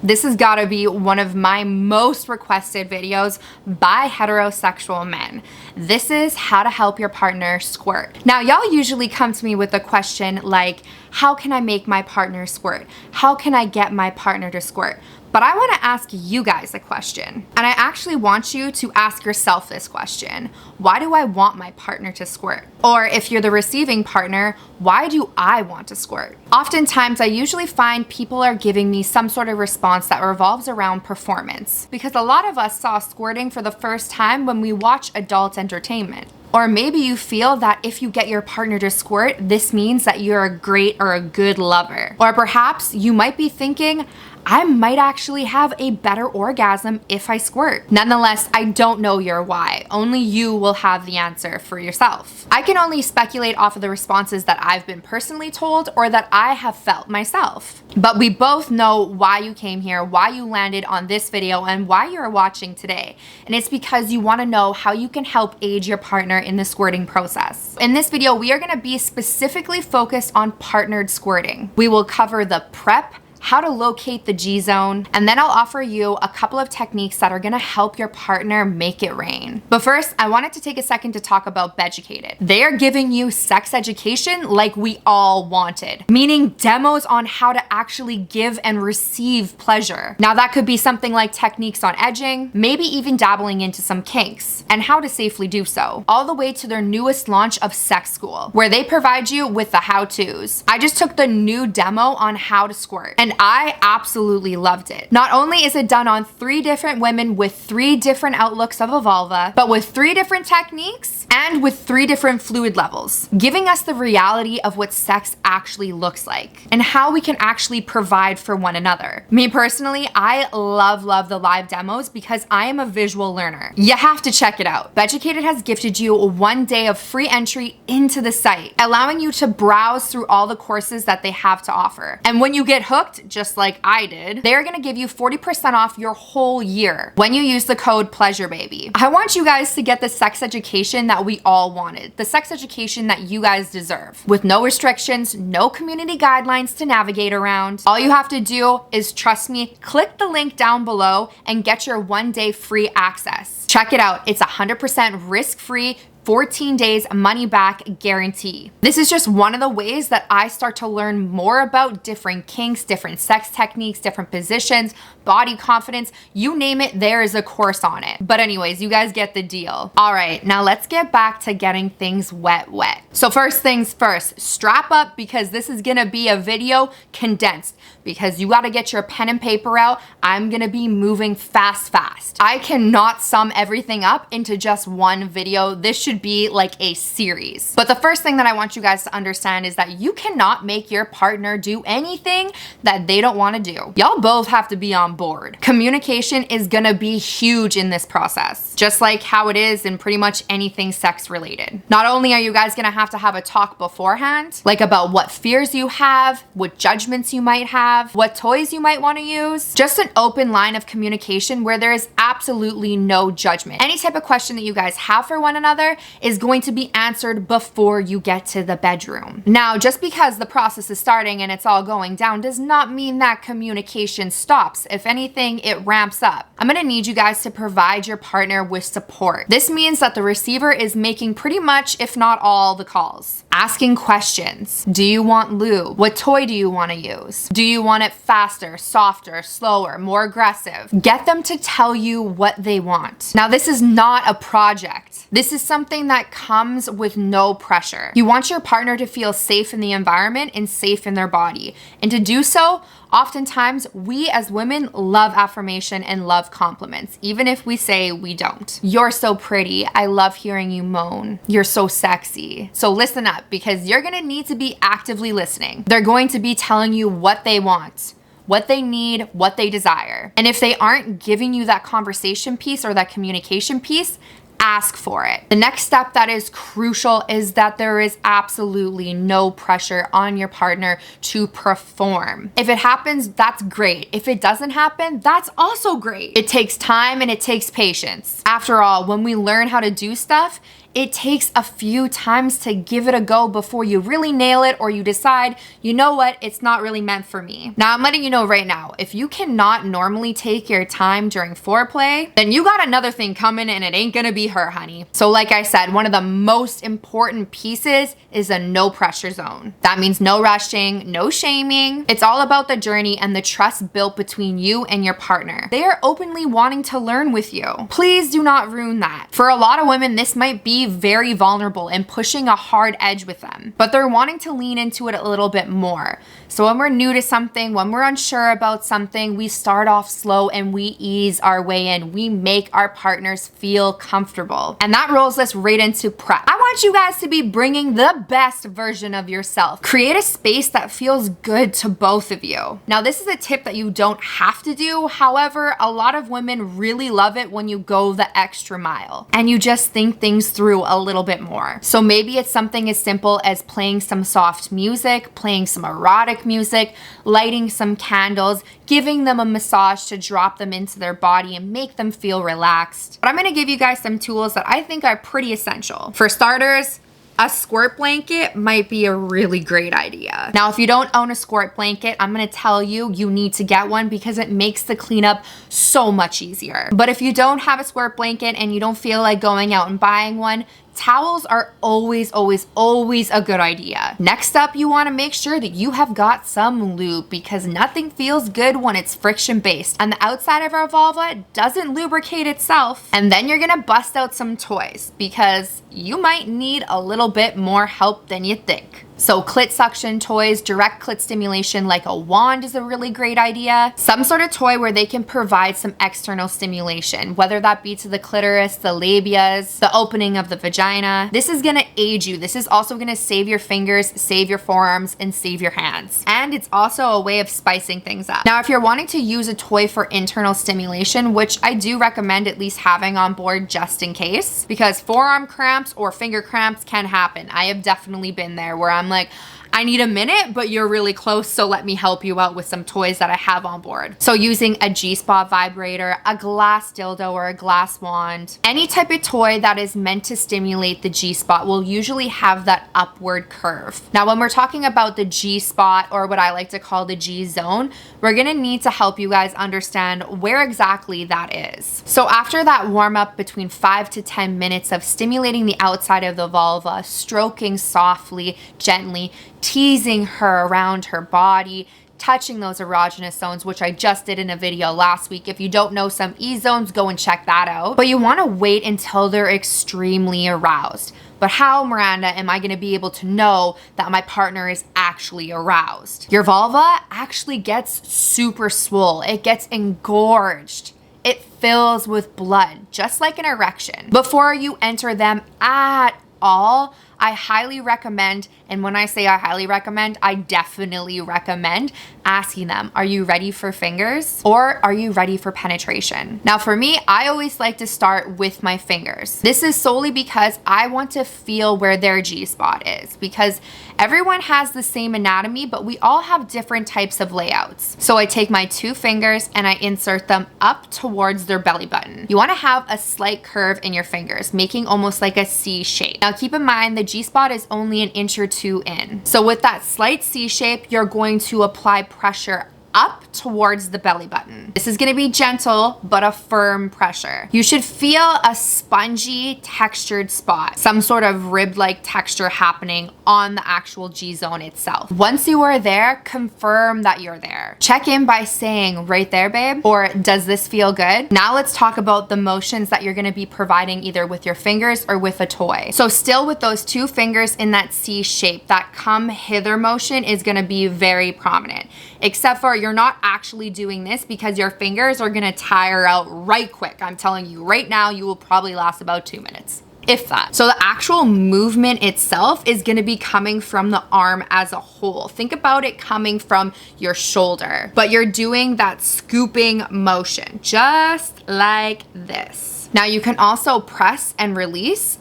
This has got to be one of my most requested videos by heterosexual men. This is how to help your partner squirt. Now, y'all usually come to me with a question like, how can I make my partner squirt? How can I get my partner to squirt? But I want to ask you guys a question. And I actually want you to ask yourself this question. Why do I want my partner to squirt? Or if you're the receiving partner, why do I want to squirt? Oftentimes, I usually find people are giving me some sort of response that revolves around performance. Because a lot of us saw squirting for the first time when we watch adult entertainment. Or maybe you feel that if you get your partner to squirt, this means that you're a great or a good lover. Or perhaps you might be thinking, I might actually have a better orgasm if I squirt. Nonetheless, I don't know your why. Only you will have the answer for yourself. I can only speculate off of the responses that I've been personally told or that I have felt myself. But we both know why you came here, why you landed on this video, and why you're watching today. And it's because you want to know how you can help aid your partner in the squirting process. In this video, we are going to be specifically focused on partnered squirting. We will cover the prep, how to locate the G-zone, and then I'll offer you a couple of techniques that are gonna help your partner make it rain. But first, I wanted to take a second to talk about Beducated. They are giving you sex education like we all wanted, meaning demos on how to actually give and receive pleasure. Now that could be something like techniques on edging, maybe even dabbling into some kinks, and how to safely do so, all the way to their newest launch of Sex School, where they provide you with the how-tos. I just took the new demo on how to squirt, and I absolutely loved it. Not only is it done on 3 different women with 3 different outlooks of a vulva, but with 3 different techniques and with 3 different fluid levels, giving us the reality of what sex actually looks like and how we can actually provide for one another. Me personally, I love the live demos because I am a visual learner. You have to check it out. Beducated has gifted you 1 day of free entry into the site, allowing you to browse through all the courses that they have to offer. And when you get hooked, just like I did, they're gonna give you 40% off your whole year when you use the code PleasureBaby. I want you guys to get the sex education that we all wanted, the sex education that you guys deserve, with no restrictions, no community guidelines to navigate around. All you have to do is trust me, click the link down below and get your 1 day free access. Check it out. It's 100% risk-free, 14 days money back guarantee. This is just one of the ways that I start to learn more about different kinks, different sex techniques, different positions, body confidence, you name it, there is a course on it. But anyways, you guys get the deal. All right, now let's get back to getting things wet. So first things first, strap up because this is gonna be a video condensed because you gotta get your pen and paper out. I'm gonna be moving fast. I cannot sum everything up into just one video. This should be like a series. But the first thing that I want you guys to understand is that you cannot make your partner do anything that they don't want to do. Y'all both have to be on board. Communication is gonna be huge in this process, just like how it is in pretty much anything sex related. Not only are you guys gonna have to have a talk beforehand, like about what fears you have, what judgments you might have, what toys you might want to use, just an open line of communication where there is absolutely no judgment. Any type of question that you guys have for one another is going to be answered before you get to the bedroom. Now, just because the process is starting and it's all going down does not mean that communication stops. If anything, it ramps up. I'm gonna need you guys to provide your partner with support. This means that the receiver is making pretty much, if not all, the calls. Asking questions. Do you want lube? What toy do you want to use? Do you want it faster, softer, slower, more aggressive? Get them to tell you what they want. Now, this is not a project. This is something that comes with no pressure. You want your partner to feel safe in the environment and safe in their body. And to do so, oftentimes we as women love affirmation and love compliments, even if we say we don't. You're so pretty. I love hearing you moan. You're so sexy. So listen up, because you're gonna need to be actively listening. They're going to be telling you what they want, what they need, what they desire. And if they aren't giving you that conversation piece or that communication piece, ask for it. The next step that is crucial is that there is absolutely no pressure on your partner to perform. If it happens, that's great. If it doesn't happen, that's also great. It takes time and it takes patience. After all, when we learn how to do stuff, it takes a few times to give it a go before you really nail it or you decide, you know what, it's not really meant for me. Now, I'm letting you know right now, if you cannot normally take your time during foreplay, then you got another thing coming and it ain't gonna be her, honey. So like I said, one of the most important pieces is a no pressure zone. That means no rushing, no shaming. It's all about the journey and the trust built between you and your partner. They are openly wanting to learn with you. Please do not ruin that. For a lot of women, this might be very vulnerable and pushing a hard edge with them, but they're wanting to lean into it a little bit more. So when we're new to something, when we're unsure about something, we start off slow and we ease our way in. We make our partners feel comfortable. And that rolls us right into prep. I want you guys to be bringing the best version of yourself. Create a space that feels good to both of you. Now, this is a tip that you don't have to do. However, a lot of women really love it when you go the extra mile and you just think things through a little bit more. So maybe it's something as simple as playing some soft music, playing some erotic music, lighting some candles, giving them a massage to drop them into their body and make them feel relaxed. But I'm gonna give you guys some tools that I think are pretty essential. For starters, a squirt blanket might be a really great idea. Now, if you don't own a squirt blanket, I'm gonna tell you, you need to get one because it makes the cleanup so much easier. But if you don't have a squirt blanket and you don't feel like going out and buying one, towels are always a good idea. Next up, you wanna make sure that you have got some lube because nothing feels good when it's friction based and the outside of our vulva doesn't lubricate itself. And then you're gonna bust out some toys because you might need a little bit more help than you think. So clit suction toys, direct clit stimulation like a wand is a really great idea. Some sort of toy where they can provide some external stimulation, whether that be to the clitoris, the labias, the opening of the vagina. This is gonna aid you. This is also gonna save your fingers, save your forearms, and save your hands. And it's also a way of spicing things up. Now, if you're wanting to use a toy for internal stimulation, which I do recommend at least having on board just in case, because forearm cramps or finger cramps can happen. I have definitely been there where I'm like, I need a minute, but you're really close, so let me help you out with some toys that I have on board. So using a G-spot vibrator, a glass dildo, or a glass wand, any type of toy that is meant to stimulate the G-spot will usually have that upward curve. Now, when we're talking about the G-spot, or what I like to call the G-zone, we're gonna need to help you guys understand where exactly that is. So after that warm up between 5 to 10 minutes of stimulating the outside of the vulva, stroking softly, gently, teasing her around her body, touching those erogenous zones, which I just did in a video last week. If you don't know some E zones, go and check that out. But you want to wait until they're extremely aroused. But how, Miranda, am I going to be able to know that my partner is actually aroused? Your vulva actually gets super swole. It gets engorged. It fills with blood, just like an erection. Before you enter them at all, I highly recommend, and when I say I highly recommend, I definitely recommend asking them, are you ready for fingers or are you ready for penetration? Now for me, I always like to start with my fingers. This is solely because I want to feel where their G-spot is, because everyone has the same anatomy, but we all have different types of layouts. So I take my 2 fingers and I insert them up towards their belly button. You want to have a slight curve in your fingers, making almost like a C shape. Now keep in mind, the G-spot is only an inch or 2 in. So with that slight C shape, you're going to apply pressure up towards the belly button. This is gonna be gentle, but a firm pressure. You should feel a spongy textured spot, some sort of rib-like texture happening on the actual G-zone itself. Once you are there, confirm that you're there. Check in by saying, right there, babe, or does this feel good? Now let's talk about the motions that you're gonna be providing either with your fingers or with a toy. So still with those 2 fingers in that C shape, that come hither motion is gonna be very prominent, except for you're not actually doing this because your fingers are gonna tire out right quick. I'm telling you right now, you will probably last about 2 minutes, if that. So the actual movement itself is gonna be coming from the arm as a whole. Think about it coming from your shoulder, but you're doing that scooping motion, just like this. Now you can also press and release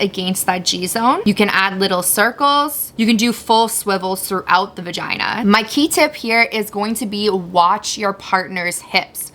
against that G-zone. You can add little circles. You can do full swivels throughout the vagina. My key tip here is going to be watch your partner's hips.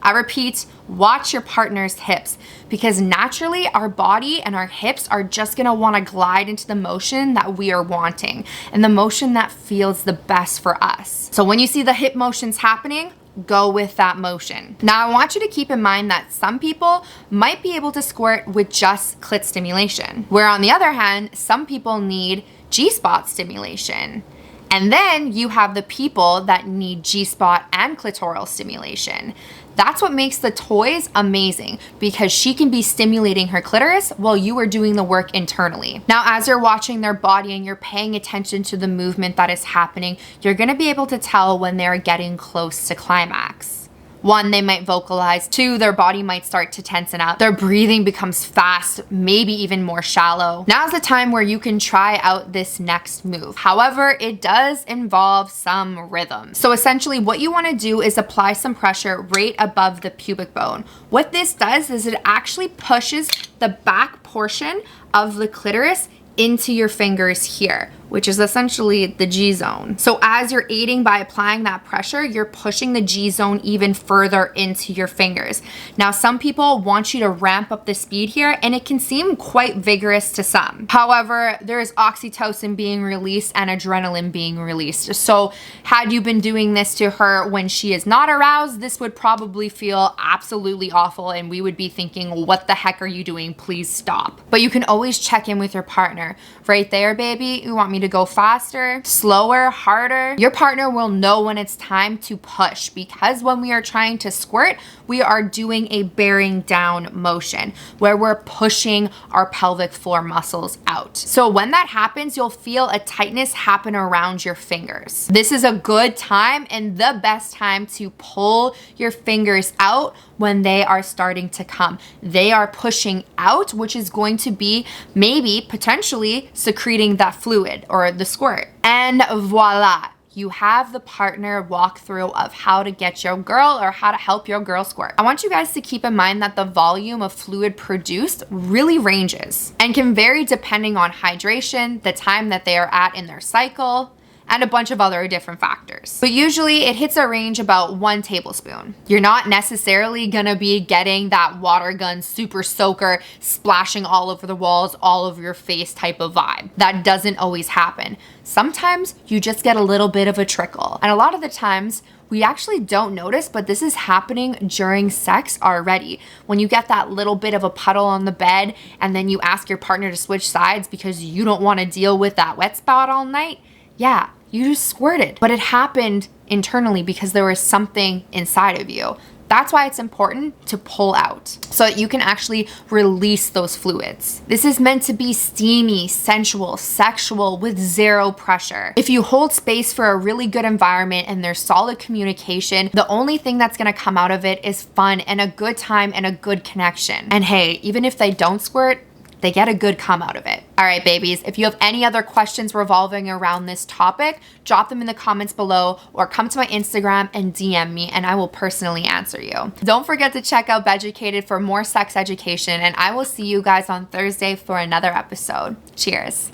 I repeat, watch your partner's hips, because naturally our body and our hips are just gonna wanna glide into the motion that we are wanting and the motion that feels the best for us. So when you see the hip motions happening, go with that motion. Now I want you to keep in mind that some people might be able to squirt with just clit stimulation, where on the other hand, some people need G-spot stimulation. And then you have the people that need G-spot and clitoral stimulation. That's what makes the toys amazing, because she can be stimulating her clitoris while you are doing the work internally. Now, as you're watching their body and you're paying attention to the movement that is happening, you're gonna be able to tell when they're getting close to climax. 1, they might vocalize. 2, their body might start to tensen up. Their breathing becomes fast, maybe even more shallow. Now's the time where you can try out this next move. However, it does involve some rhythm. So essentially what you wanna do is apply some pressure right above the pubic bone. What this does is it actually pushes the back portion of the clitoris into your fingers here, which is essentially the G zone. So as you're aiding by applying that pressure, you're pushing the G zone even further into your fingers. Now, some people want you to ramp up the speed here, and it can seem quite vigorous to some. However, there's oxytocin being released and adrenaline being released. So had you been doing this to her when she is not aroused, this would probably feel absolutely awful, and we would be thinking, what the heck are you doing? Please stop. But you can always check in with your partner. Right there, baby, you want me to go faster, slower, harder? Your partner will know when it's time to push, because when we are trying to squirt, we are doing a bearing down motion where we're pushing our pelvic floor muscles out. So when that happens, you'll feel a tightness happen around your fingers. This is a good time and the best time to pull your fingers out when they are starting to come. They are pushing out, which is going to be maybe potentially secreting that fluid or the squirt. And voila, you have the partner walkthrough of how to get your girl or how to help your girl squirt. I want you guys to keep in mind that the volume of fluid produced really ranges and can vary depending on hydration, the time that they are at in their cycle, and a bunch of other different factors. But usually it hits a range about 1 tablespoon. You're not necessarily gonna be getting that water gun super soaker splashing all over the walls, all over your face type of vibe. That doesn't always happen. Sometimes you just get a little bit of a trickle. And a lot of the times we actually don't notice, but this is happening during sex already. When you get that little bit of a puddle on the bed and then you ask your partner to switch sides because you don't wanna deal with that wet spot all night, yeah, you just squirted, but it happened internally because there was something inside of you. That's why it's important to pull out so that you can actually release those fluids. This is meant to be steamy, sensual, sexual with 0 pressure. If you hold space for a really good environment and there's solid communication, the only thing that's gonna come out of it is fun and a good time and a good connection. And hey, even if they don't squirt, they get a good come out of it. All right, babies, if you have any other questions revolving around this topic, drop them in the comments below or come to my Instagram and DM me and I will personally answer you. Don't forget to check out Beducated for more sex education, and I will see you guys on Thursday for another episode. Cheers.